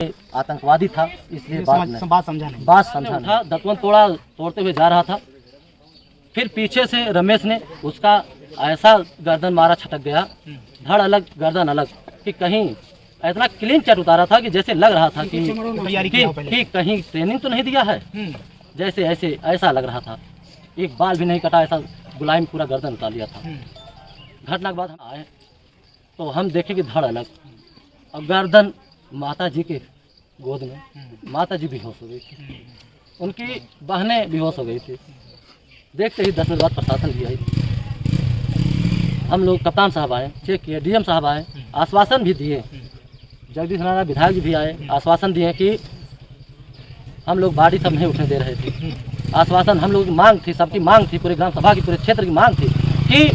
आतंकवादी था, इसलिए बात समझा नहीं। बात समझा था। दतवन तोड़ते हुए जा रहा था, फिर पीछे से रमेश ने उसका ऐसा गर्दन मारा, छटक गया, धड़ अलग गर्दन अलग, कि कहीं इतना क्लीन चट उतारा था कि जैसे लग रहा था कि कहीं ट्रेनिंग तो नहीं दिया है, जैसे ऐसा लग रहा था। एक बाल भी नहीं कटा, ऐसा गुलाम पूरा गर्दन उतार लिया था। घटना के बाद हम आए तो हम देखे कि धड़ अलग और गर्दन, माता जी के गोद में माता जी बेहोश हो गई थी, उनकी बहनें बेहोश हो गई थी। देखते ही 10 मिनट बाद प्रशासन भी आई, हम लोग कप्तान साहब आए, चेक किए, डीएम साहब आए, आश्वासन भी दिए, जगदीश नारायण विधायक जी भी आए, आश्वासन दिए कि हम लोग बाड़ी सब नहीं उठने दे रहे थे। आश्वासन हम लोग की मांग थी, सबकी मांग थी, पूरे ग्राम सभा की, पूरे क्षेत्र की मांग थी कि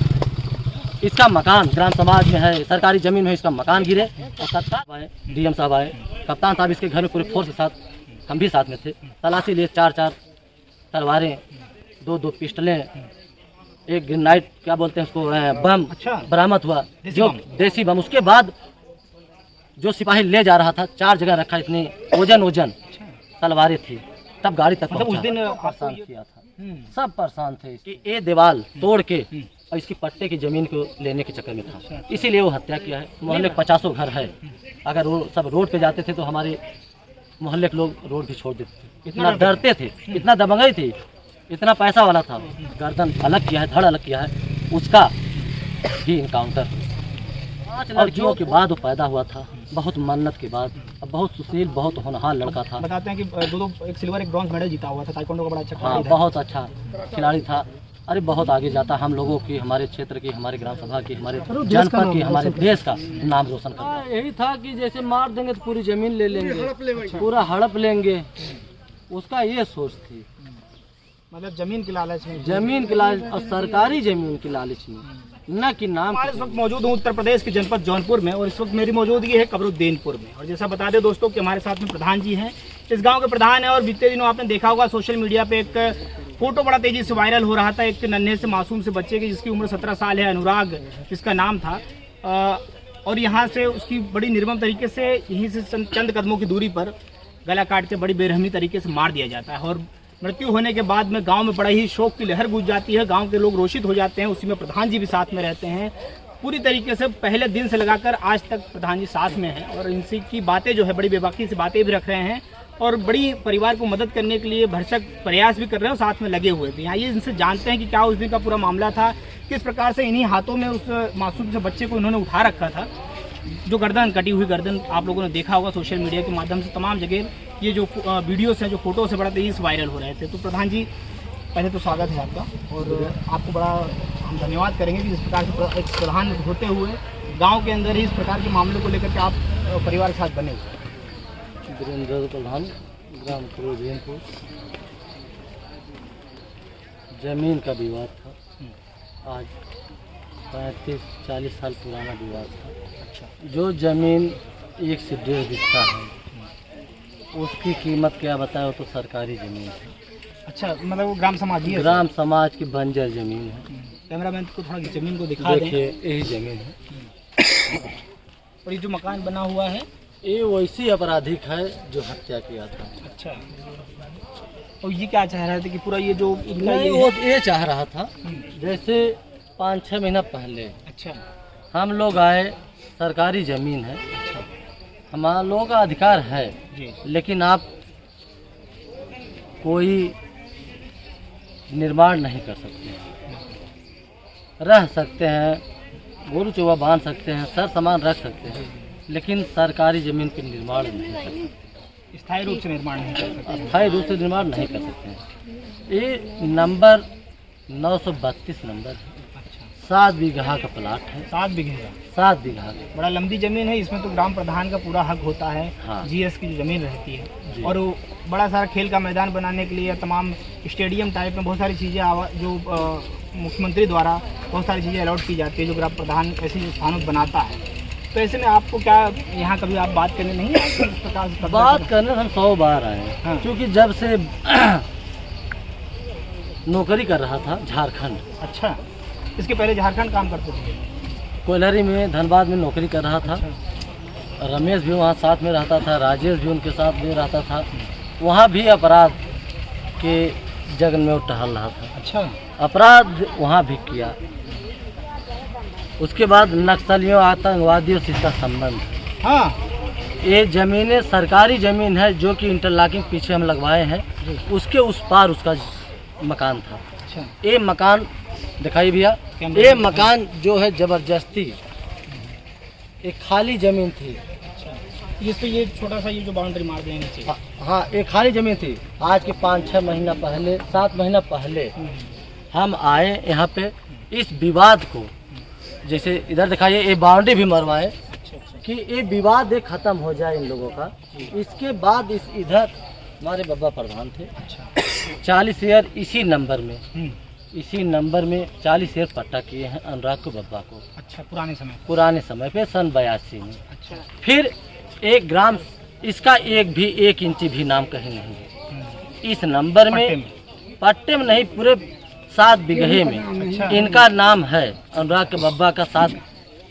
इसका मकान ग्राम समाज में है, सरकारी ज़मीन में इसका मकान गिरे। और तत्काल आए, डीएम साहब आए, कप्तान साहब इसके घर में पूरे फोर्स के साथ, हम भी साथ में थे, तलाशी लिए, 4 तलवारें, 2 पिस्टलें, एक ग्रेनाइट क्या बोलते हैं उसको, बम बरामद हुआ, जो देसी बम। उसके बाद जो सिपाही ले जा रहा था, 4 जगह रखा, इतनी ओजन तलवारें थी, तब गाड़ी तक मतलब उस दिन परेशान किया था, सब परेशान थे कि ये दीवार तोड़ के और इसकी पट्टे की जमीन को लेने के चक्कर में था, इसीलिए वो हत्या किया है। मोहल्ले 50 घर है, अगर वो सब रोड पे जाते थे तो हमारे मोहल्ले के लोग रोड भी छोड़ देते थे, इतना डरते थे, इतना दबंगई थी, इतना पैसा वाला था। गर्दन अलग किया है, धड़ अलग किया है, उसका भी इनकाउंटर 5 लड़कियों के बाद वो पैदा हुआ था, बहुत मन्नत के बाद। बहुत सुशील, बहुत होनहार लड़का था। बताते हैं कि दो एक सिल्वर एक ब्रॉन्ज मेडल जीता हुआ था, ताइक्वांडो का बड़ा अच्छा हाँ, बहुत अच्छा खिलाड़ी था। अरे बहुत आगे जाता, हम लोगों की, हमारे क्षेत्र की, हमारे ग्राम सभा की, हमारे जनपद की, हमारे देश का नाम रोशन करता। यही था कि जैसे मार देंगे तो पूरी जमीन ले लेंगे, पूरा हड़प लेंगे, उसका ये सोच थी। मतलब जमीन की लालच में, जमीन की लालच और सरकारी जमीन की लालच में, न कि नाम। इस वक्त मौजूद हूँ उत्तर प्रदेश के जनपद जौनपुर में, और इस वक्त मेरी मौजूदगी है कमरुद्दीनपुर में। और जैसा बता दें दोस्तों कि हमारे साथ में प्रधान जी हैं, इस गांव के प्रधान है। और बीते दिनों आपने देखा होगा सोशल मीडिया पे एक फोटो बड़ा तेजी से वायरल हो रहा था, एक नन्हे से मासूम से बच्चे की, जिसकी उम्र 17 साल है, अनुराग जिसका नाम था। और यहाँ से उसकी बड़ी निर्मम तरीके से, यहीं से चंद कदमों की दूरी पर गला काट के बड़ी बेरहमी तरीके से मार दिया जाता है। और मृत्यु होने के बाद में गांव में बड़ा ही शोक की लहर गूंज जाती है, गांव के लोग रोषित हो जाते हैं। उसी में प्रधान जी भी साथ में रहते हैं, पूरी तरीके से पहले दिन से लगाकर आज तक प्रधान जी साथ में हैं। और इनसे की बातें जो है, बड़ी बेबाकी से बातें भी रख रहे हैं, और बड़ी परिवार को मदद करने के लिए भरसक प्रयास भी कर रहे हैं, और साथ में लगे हुए भी। आइए इनसे जानते हैं कि क्या उस दिन का पूरा मामला था, किस प्रकार से इन्हीं हाथों में उस मासूम से बच्चे को इन्होंने उठा रखा था, जो गर्दन, कटी हुई गर्दन आप लोगों ने देखा होगा सोशल मीडिया के माध्यम से, तमाम जगह ये जो वीडियोस हैं, जो फोटोज से बड़ा तेजी से वायरल हो रहे थे। तो प्रधान जी, पहले तो स्वागत है आपका, और आपको बड़ा हम धन्यवाद करेंगे कि इस प्रकार से एक प्रधान होते हुए गांव के अंदर ही इस प्रकार के मामले को लेकर के आप परिवार के साथ बने हुए। वीरेंद्र प्रधान, ग्राम कमरुद्दीनपुर। जमीन का विवाद था, आज 35-40 साल पुराना विवाद था। अच्छा, जो जमीन 1 से 1.5 बिस्सा है, उसकी कीमत क्या बताए, वो तो सरकारी जमीन है। अच्छा, मतलब वो ग्राम समाज ही है? ग्राम समाज की बंजर जमीन है। कैमरामैन को थोड़ा जमीन को दिखा दें। देखिए, यही जमीन है। और ये जो मकान बना हुआ है, ये वैसी आपराधिक है जो हत्या किया था। अच्छा, और ये क्या चाह रहे थे कि पूरा ये जो नहीं, वो ये चाह रहा था, जैसे 5-6 महीना पहले अच्छा हम लोग आए, सरकारी ज़मीन है, हमारा लोगों का अधिकार है जी, लेकिन आप कोई निर्माण नहीं कर सकते, रह सकते हैं, गोरू चौवा बांध सकते हैं, सर सामान रख सकते हैं, लेकिन सरकारी ज़मीन पर निर्माण नहीं कर सकते, स्थायी रूप से निर्माण नहीं कर सकते, स्थायी रूप से निर्माण नहीं कर सकते हैं। ये नंबर 932 नंबर है, 7 बीघा का प्लाट है। 7 बीघे का? 7 बीघा, बड़ा लंबी जमीन है। इसमें तो ग्राम प्रधान का पूरा हक होता है। हाँ। जीएस की जो जमीन रहती है, और वो बड़ा सारा खेल का मैदान बनाने के लिए, तमाम स्टेडियम टाइप में बहुत सारी चीज़ें जो मुख्यमंत्री द्वारा बहुत सारी चीज़ें अलॉट की जाती है, जो ग्राम प्रधान ऐसे स्थानों पर बनाता है। तो ऐसे में आपको क्या यहाँ कभी आप बात करने नहीं आए? इस प्रकार से बात करने हम 100 बार आए। हाँ। क्योंकि जब से नौकरी कर रहा था झारखंड। अच्छा, इसके पहले झारखंड काम करते थे? कोयलहरी में, धनबाद में नौकरी कर रहा था। रमेश भी वहाँ साथ में रहता था, राजेश भी उनके साथ में रहता था। वहाँ भी अपराध के जगन में वो टहल रहा था। अच्छा, अपराध वहाँ भी किया। उसके बाद नक्सलियों आतंकवादियों से इसका संबंध है। हाँ, ये ज़मीनें सरकारी ज़मीन है जो कि इंटरलॉकिंग पीछे हम लगवाए हैं, उसके उस पार उसका मकान था। अच्छा, ये मकान दिखाई भैया, ये मकान जो है ज़बरदस्ती एक खाली ज़मीन थी। जिस पे ये छोटा सा ये जो बाउंड्री मार देनी चाहिए। हाँ, एक खाली ज़मीन थी। आज के 5-6 महीना पहले, 7 महीना पहले हम आए यहाँ पे इस विवाद को, जैसे इधर दिखाइए, ये बाउंड्री भी मरवाए कि ये विवाद एक ख़त्म हो जाए इन लोगों का। इसके बाद इधर हमारे बाबा प्रधान थे। 40 ईयर इसी नंबर में 40 ईयर पट्टा किए हैं अनुराग को बब्बा को। अच्छा, पुराने समय पे सन 82 में। अच्छा, फिर एक ग्राम इसका एक इंची भी नाम कहीं नहीं है इस नंबर में, पट्टे में नहीं, पूरे 7 बीघे में अच्छा। इनका नाम है अनुराग के बब्बा का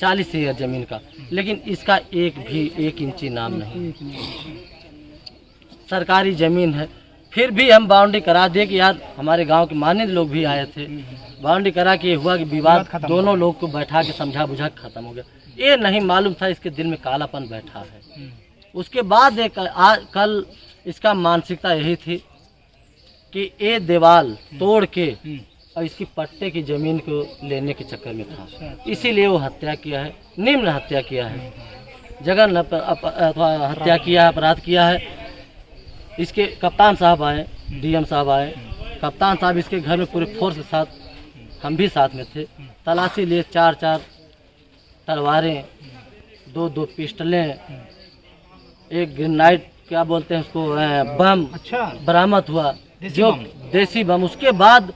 40 ईयर जमीन का, लेकिन इसका एक इंची नाम नहीं। सरकारी जमीन है। फिर भी हम बाउंड्री करा दिए कि यार, हमारे गांव के मान्य लोग भी आए थे, बाउंड्री करा के हुआ कि विवाद दोनों लोग को बैठा के समझा बुझा के खत्म हो गया। ये नहीं मालूम था इसके दिल में कालापन बैठा है। उसके बाद कल इसका मानसिकता यही थी कि ये दीवार तोड़ के और इसकी पट्टे की ज़मीन को लेने के चक्कर में था, इसीलिए वो हत्या किया है, निम्न हत्या किया है, जघन्य हत्या किया है, अपराध किया है। इसके कप्तान साहब आए, डीएम साहब आए, कप्तान साहब इसके घर में पूरे फोर्स के साथ, हम भी साथ में थे, तलाशी लिए। 4 तलवारें, 2 पिस्टलें, एक ग्रेनाइट, क्या बोलते हैं उसको, बम बरामद हुआ, जो देसी बम। उसके बाद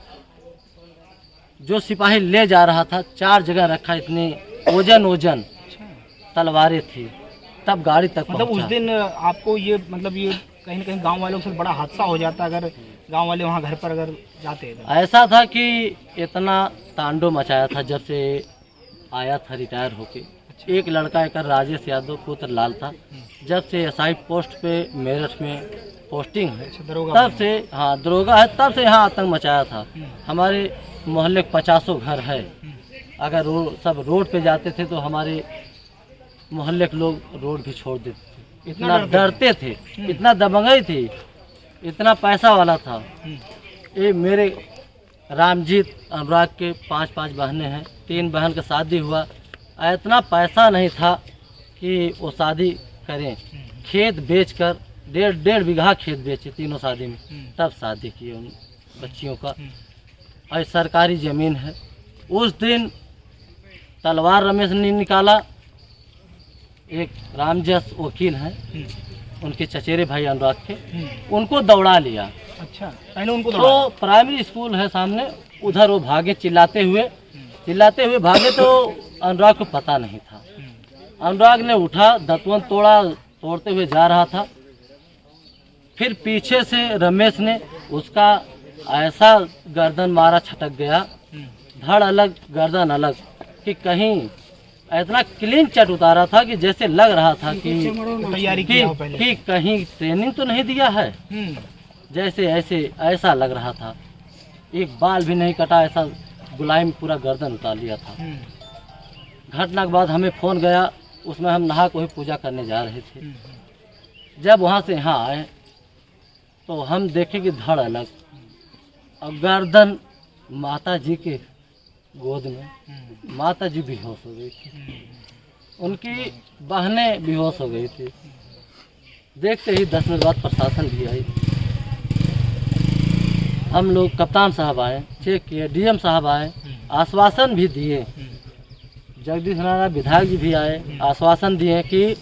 जो सिपाही ले जा रहा था 4 जगह रखा, इतनी ओजन तलवारें थी, तब गाड़ी तक मतलब उस दिन आपको ये कहीं ना कहीं गांव वालों से बड़ा हादसा हो जाता अगर गांव वाले वहां घर पर अगर जाते। ऐसा था कि इतना तांडव मचाया था जब से आया था रिटायर होके। एक लड़का एक राजेश यादव पुत्र लाल था, जब से एसआई पोस्ट पे मेरठ में पोस्टिंग है, तब से, हाँ दरोगा है, तब से यहाँ आतंक मचाया था। हमारे मोहल्ले 50 घर है, अगर सब रोड पे जाते थे तो हमारे मोहल्ले के लोग रोड भी छोड़ देते थे, इतना डरते थे, इतना दबंगई थी, इतना पैसा वाला था। ये मेरे रामजीत अनुराग के 5 बहनें हैं, 3 बहन का शादी हुआ, इतना पैसा नहीं था कि वो शादी करें। खेत बेचकर 1.5 बीघा खेत बेचे तीनों शादी में, तब शादी किए उन बच्चियों का। और सरकारी ज़मीन है। उस दिन तलवार रमेश ने निकाला, एक रामजस वकील हैं, उनके चचेरे भाई अनुराग के, उनको दौड़ा लिया। अच्छा, पहले उनको तो प्राइमरी स्कूल है सामने, उधर वो भागे चिल्लाते हुए भागे, तो अनुराग को पता नहीं था। अनुराग ने उठा, दतवन तोड़ते हुए जा रहा था, फिर पीछे से रमेश ने उसका ऐसा गर्दन मारा, छटक गया, धड़ अलग गर्दन अलग, कि कहीं इतना क्लीन चट उतारा था कि जैसे लग रहा था कि कहीं ट्रेनिंग तो नहीं दिया है, जैसे ऐसा लग रहा था। एक बाल भी नहीं कटा, ऐसा गुलाई में पूरा गर्दन उतार लिया था। घटना के बाद हमें फ़ोन गया, उसमें हम नहा को ही पूजा करने जा रहे थे। जब वहाँ से यहाँ आए तो हम देखे कि धड़ अलग और गर्दन, माता जी के गोद में माता जी बेहोश हो गई थी, उनकी बहनें बेहोश हो गई थी। देखते ही 10 मिनट बाद प्रशासन भी आई, हम लोग, कप्तान साहब आए, चेक किए, डीएम साहब आए, आश्वासन भी दिए, जगदीश राणा विधायक जी भी आए, आश्वासन दिए कि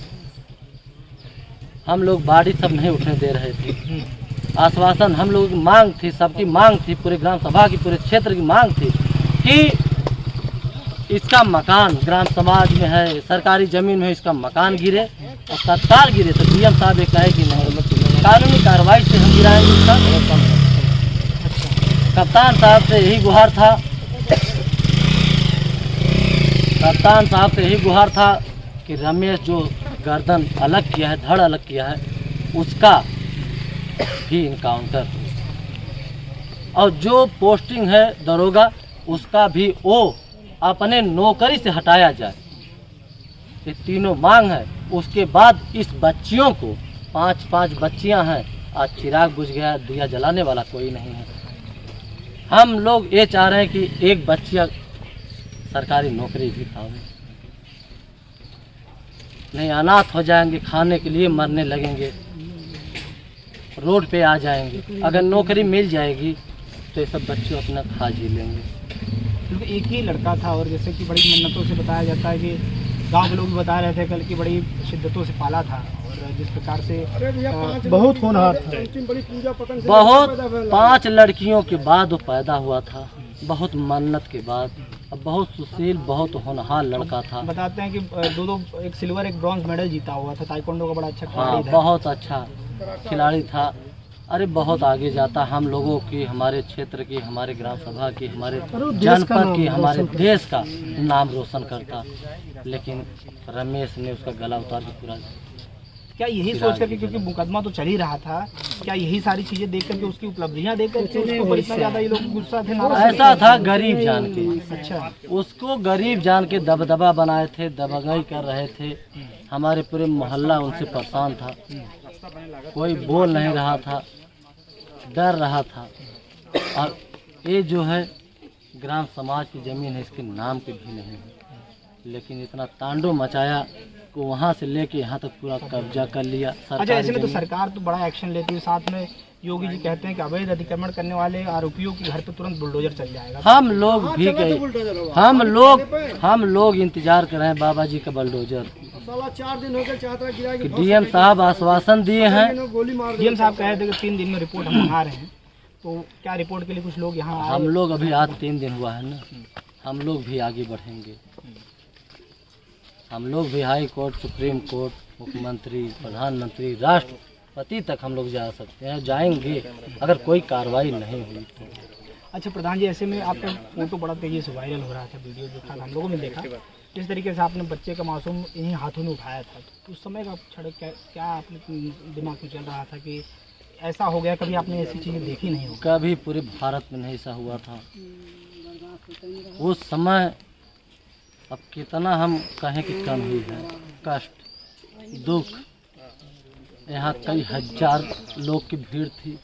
हम लोग बाड़ी सब नहीं उठने दे रहे थे। आश्वासन हम लोगों की मांग थी, सबकी मांग थी, पूरे ग्राम सभा की, पूरे क्षेत्र की मांग थी कि इसका मकान ग्राम समाज में है, सरकारी ज़मीन में इसका मकान गिरे और तत्काल गिरे। तो डीएम साहब ये कहे कि नहीं, कानूनी कार्रवाई से हम गिराएंगे इसका। कप्तान साहब से यही गुहार था, कप्तान साहब से यही गुहार था कि रमेश जो गर्दन अलग किया है, धड़ अलग किया है, उसका भी इनकाउंटर। और जो पोस्टिंग है दरोगा, उसका भी वो अपने नौकरी से हटाया जाए। ये तीनों मांग है। उसके बाद इस बच्चियों को, 5 बच्चियां हैं, आज चिराग बुझ गया, दिया जलाने वाला कोई नहीं है। हम लोग ये चाह रहे हैं कि एक बच्चिया सरकारी नौकरी भी पावे, नहीं अनाथ हो जाएंगे, खाने के लिए मरने लगेंगे, रोड पे आ जाएंगे। अगर नौकरी मिल जाएगी तो ये सब बच्चे अपना खा जी लेंगे। क्योंकि एक ही लड़का था और जैसे कि बड़ी मन्नतों से बताया जाता है कि गांव के लोग भी बता रहे थे कल की बड़ी शिद्दतों से पाला था और जिस प्रकार से बहुत होनहार था। बहुत 5 लड़कियों के बाद वो पैदा हुआ था, बहुत मन्नत के बाद। अब बहुत सुशील, बहुत होनहार लड़का था। बताते हैं कि दो एक सिल्वर एक ब्रॉन्ज मेडल जीता हुआ था, ताइक्वांडो का बड़ा अच्छा हाँ, खिलाड़ी था। बहुत अच्छा खिलाड़ी था। अरे बहुत आगे जाता, हम लोगों की, हमारे क्षेत्र की, हमारे ग्राम सभा की, हमारे जनपद की, हमारे देश का नाम रोशन करता। लेकिन रमेश ने उसका गला उतार के पूरा। क्या यही सोच करके, क्योंकि मुकदमा तो चल ही रहा था, क्या यही सारी चीजें देख करके, उसकी उपलब्धियां देख करके उसके ऊपर इतना ज्यादा ये लोग गुस्सा थे, नाराज ऐसा था गरीब जान के। अच्छा, उसको गरीब जान के दबदबा बनाए थे, दबंगाई कर रहे थे। हमारे पूरे मोहल्ला उनसे परेशान था, कोई बोल नहीं रहा था, डर रहा था। और ये जो है ग्राम समाज की ज़मीन है, इसके नाम के भी नहीं है, लेकिन इतना तांडव मचाया को वहाँ से लेके यहाँ तक पूरा कब्जा कर लिया। अच्छा, ऐसे में तो सरकार तो बड़ा एक्शन लेती है, साथ में योगी जी कहते हैं कि अवैध अतिक्रमण करने वाले आरोपियों के घर पे तुरंत बुलडोजर चल जाएगा। हम लोग भी गए, हम लोग इंतजार कर रहे हैं बाबा जी का बुलडोजर। 4 दिन हो गए, चाहता गिरा के डीएम साहब आश्वासन दिए हैं। डीएम साहब कह रहे थे कि 3 दिन में रिपोर्ट हम मंगा रहे हैं, तो क्या रिपोर्ट के लिए कुछ लोग यहाँ आए? हम लोग अभी आज 3 दिन हुआ है ना, हम लोग भी आगे बढ़ेंगे। हम लोग भी हाई कोर्ट, सुप्रीम कोर्ट, मुख्यमंत्री, प्रधानमंत्री, राष्ट्रपति तक हम लोग जा सकते हैं, जाएंगे अगर कोई कार्रवाई नहीं हुई तो। अच्छा प्रधान जी, ऐसे में आपका फोटो बड़ा तेजी से वायरल हो रहा था, वीडियो जो था हम लोगों ने देखा, जिस तरीके से आपने बच्चे का मासूम इन्हीं हाथों में उठाया था, तो उस समय का क्षण क्या आपने दिमाग में चल रहा था कि ऐसा हो गया? कभी आपने ऐसी चीज़ें देखी नहीं होगी? कभी पूरे भारत में नहीं ऐसा हुआ था उस समय। अब कितना हम कहें कि कम ही है, कष्ट, दुख। यहाँ कई हजार लोग की भीड़ थी,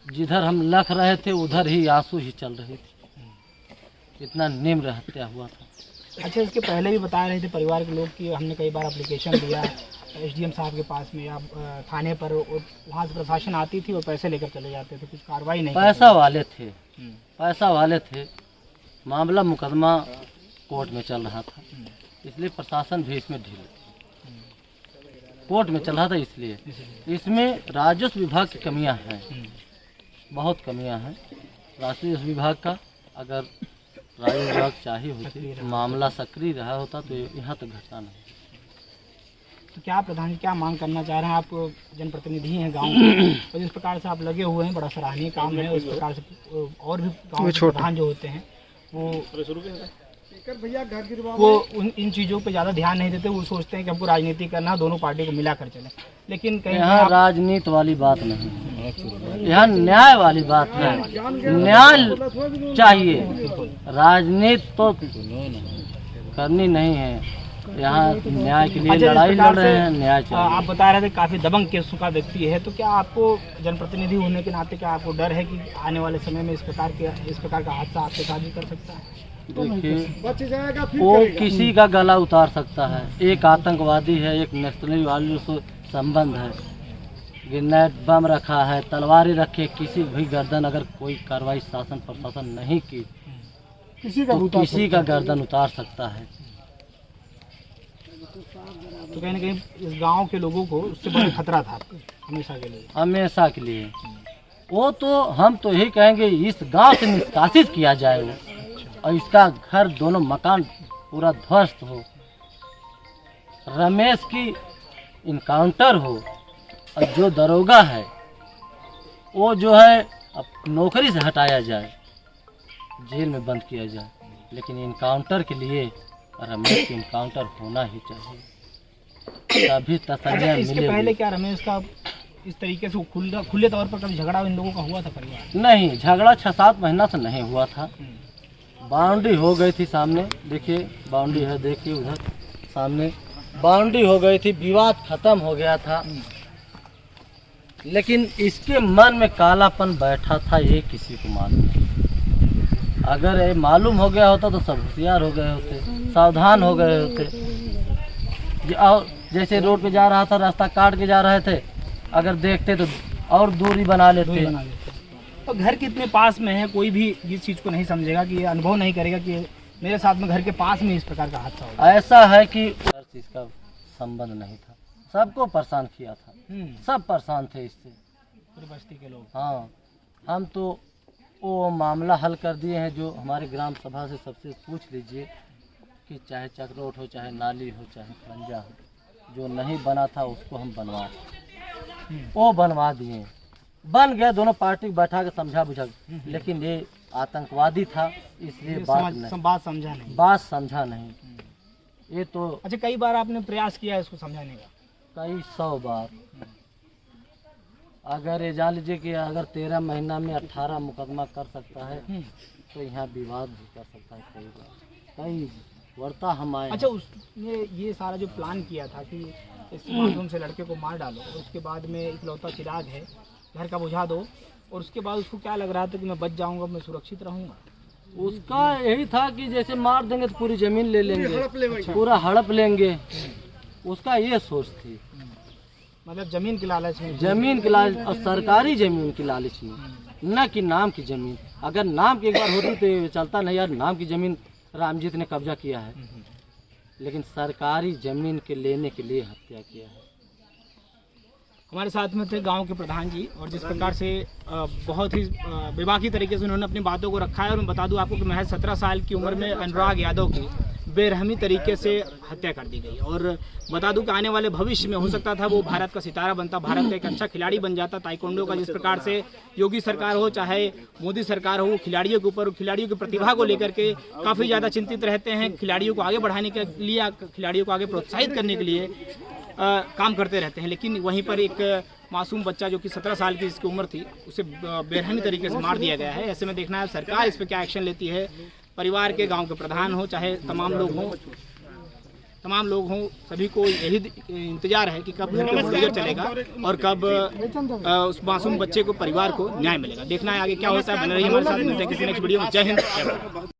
जिधर हम लख रहे थे उधर ही आंसू ही चल रही थी, इतना निम्र हत्या हुआ था। अच्छा, इसके पहले भी बता रहे थे परिवार के लोग कि हमने कई बार एप्लीकेशन दिया एसडीएम साहब के पास में या थाने पर, और वहाँ से प्रशासन आती थी और पैसे लेकर चले जाते थे, कुछ कार्रवाई नहीं। पैसा वाले थे, मामला मुकदमा कोर्ट में चल रहा था, इसलिए प्रशासन भी इसमें ढील, कोर्ट में चल रहा था, इसलिए इसमें राजस्व विभाग की कमियां हैं, बहुत कमियां हैं राजस्व विभाग का। अगर राजस्व विभाग चाहिए होती, मामला सक्रिय रहा होता तो यहाँ तक घटना नहीं। तो क्या प्रधान जी क्या मांग करना चाह रहे हैं? आप जनप्रतिनिधि हैं गांव के, और जिस प्रकार से आप लगे हुए हैं, बड़ा सराहनीय काम है। उस प्रकार से और भी गांव के प्रधान जो होते हैं वो इन चीज़ों पे ज़्यादा ध्यान नहीं देते, वो सोचते हैं कि हमको राजनीति करना है, दोनों पार्टी को मिला कर चले। लेकिन कहीं यहाँ राजनीति वाली बात नहीं है, यहाँ न्याय वाली बात है। न्याय चाहिए, राजनीति तो करनी नहीं है। यहाँ न्याय के लिए लड़ाई लड़ रहे हैं, न्याय चाहिए। आप बता रहे थे काफ़ी दबंग केसों का व्यक्ति है, तो क्या आपको जनप्रतिनिधि होने के नाते क्या आपको डर है कि आने वाले समय में इस प्रकार का हादसा आपके साथ भी कर सकता है? देखिए, वो किसी का गला उतार सकता है। एक आतंकवादी है, एक नक्सली वाले से संबंध है, ग्रेनेड बम रखा है, तलवारें रखे, किसी भी गर्दन अगर कोई कार्रवाई शासन प्रशासन नहीं की तो किसी का गर्दन उतार सकता है। तो कहीं ना कहीं इस गांव के लोगों को उससे बड़ा खतरा था हमेशा के लिए। हमेशा के लिए वो तो हम तो यही कहेंगे इस गांव से निष्कासित किया जाए वो, और इसका घर दोनों मकान पूरा ध्वस्त हो, रमेश की इनकाउंटर हो, और जो दरोगा है वो जो है अब नौकरी से हटाया जाए, जेल में बंद किया जाए। लेकिन इनकाउंटर के लिए रमेश की इनकाउंटर होना ही चाहिए। तभी अच्छा, तसल्लियाँ इसके मिलेगी। पहले क्या रमेश का इस तरीके से खुले तौर पर कभी झगड़ा इन लोगों का हुआ था परिवार? नहीं, झगड़ा 6-7 महीना से नहीं हुआ था। बाउंड्री हो गई थी सामने, देखिए बाउंड्री है, देखिए उधर सामने बाउंड्री हो गई थी, विवाद खत्म हो गया था। लेकिन इसके मन में कालापन बैठा था, ये किसी को मालूम नहीं। अगर ये मालूम हो गया होता तो सब होशियार हो गए होते, सावधान हो गए होते। और जैसे रोड पे जा रहा था, रास्ता काट के जा रहे थे, अगर देखते तो और दूरी बना लेते। तो घर कितने पास में है, कोई भी इस चीज़ को नहीं समझेगा कि ये अनुभव नहीं करेगा कि मेरे साथ में घर के पास में इस प्रकार का हादसा होगा। ऐसा है कि इसका संबंध नहीं था, सबको परेशान किया था, सब परेशान थे इससे, पूरी बस्ती के लोग। हाँ, हम तो वो मामला हल कर दिए हैं, जो हमारे ग्राम सभा से सबसे पूछ लीजिए कि चाहे चक्रोट हो, चाहे नाली हो, चाहे खंजा हो, जो नहीं बना था उसको हम बनवा, वो बनवा दिए, बन गया। दोनों पार्टी बैठा के समझा बुझा, लेकिन ये आतंकवादी था, इसलिए बात समझा नहीं। ये तो अच्छा, कई बार आपने प्रयास किया इसको समझाने का? कई 100 बार। अगर ये जान लीजिए कि अगर 13 महीना में 18 मुकदमा कर सकता है, तो यहाँ विवाद भी कर सकता है। कई बार, कई वर्ता हम आए। अच्छा, उसने ये सारा जो प्लान किया था कि इस मासूम से लड़के को मार डालो, और उसके बाद में इकलौता चिराग है, घर का बुझा दो, और उसके बाद उसको क्या लग रहा था कि मैं बच जाऊंगा, मैं सुरक्षित रहूंगा? उसका यही था कि जैसे मार देंगे तो पूरी जमीन ले लेंगे, पूरा हड़प लेंगे, उसका ये सोच थी। मतलब जमीन की लालच में? जमीन की लालच, और सरकारी जमीन की लालच में, न कि नाम की जमीन। अगर नाम की एक बार होती तो ये चलता नहीं, यार नाम की जमीन रामजीत ने कब्जा किया है, लेकिन सरकारी जमीन के लेने के लिए हत्या किया है। हमारे साथ में थे गांव के प्रधान जी, और जिस प्रकार से बहुत ही बेबाकी तरीके से उन्होंने अपनी बातों को रखा है। और मैं बता दूं आपको कि महज 17 साल की उम्र में अनुराग यादव की बेरहमी तरीके से हत्या कर दी गई। और बता दूं कि आने वाले भविष्य में हो सकता था वो भारत का सितारा बनता, भारत का एक अच्छा खिलाड़ी बन जाता ताइक्वांडो का। जिस प्रकार से योगी सरकार हो चाहे मोदी सरकार हो, खिलाड़ियों के ऊपर, खिलाड़ियों की प्रतिभा को लेकर के काफ़ी ज़्यादा चिंतित रहते हैं। खिलाड़ियों को आगे बढ़ाने के लिए, खिलाड़ियों को आगे प्रोत्साहित करने के लिए काम करते रहते हैं। लेकिन वहीं पर एक मासूम बच्चा जो कि 17 साल की जिसकी उम्र थी, उसे बेरहमी तरीके से मार दिया गया है। ऐसे में देखना है सरकार इस पर क्या एक्शन लेती है। परिवार के, गांव के प्रधान हो चाहे तमाम लोग हों, सभी को यही इंतजार है कि कब घर पे बुलडोजर चलेगा और कब उस मासूम बच्चे को, परिवार को न्याय मिलेगा। देखना है आगे क्या होता है। बने रहिए हमारे साथ, मिलते हैं किसी नेक्स्ट वीडियो में। जय हिंद, जय भारत।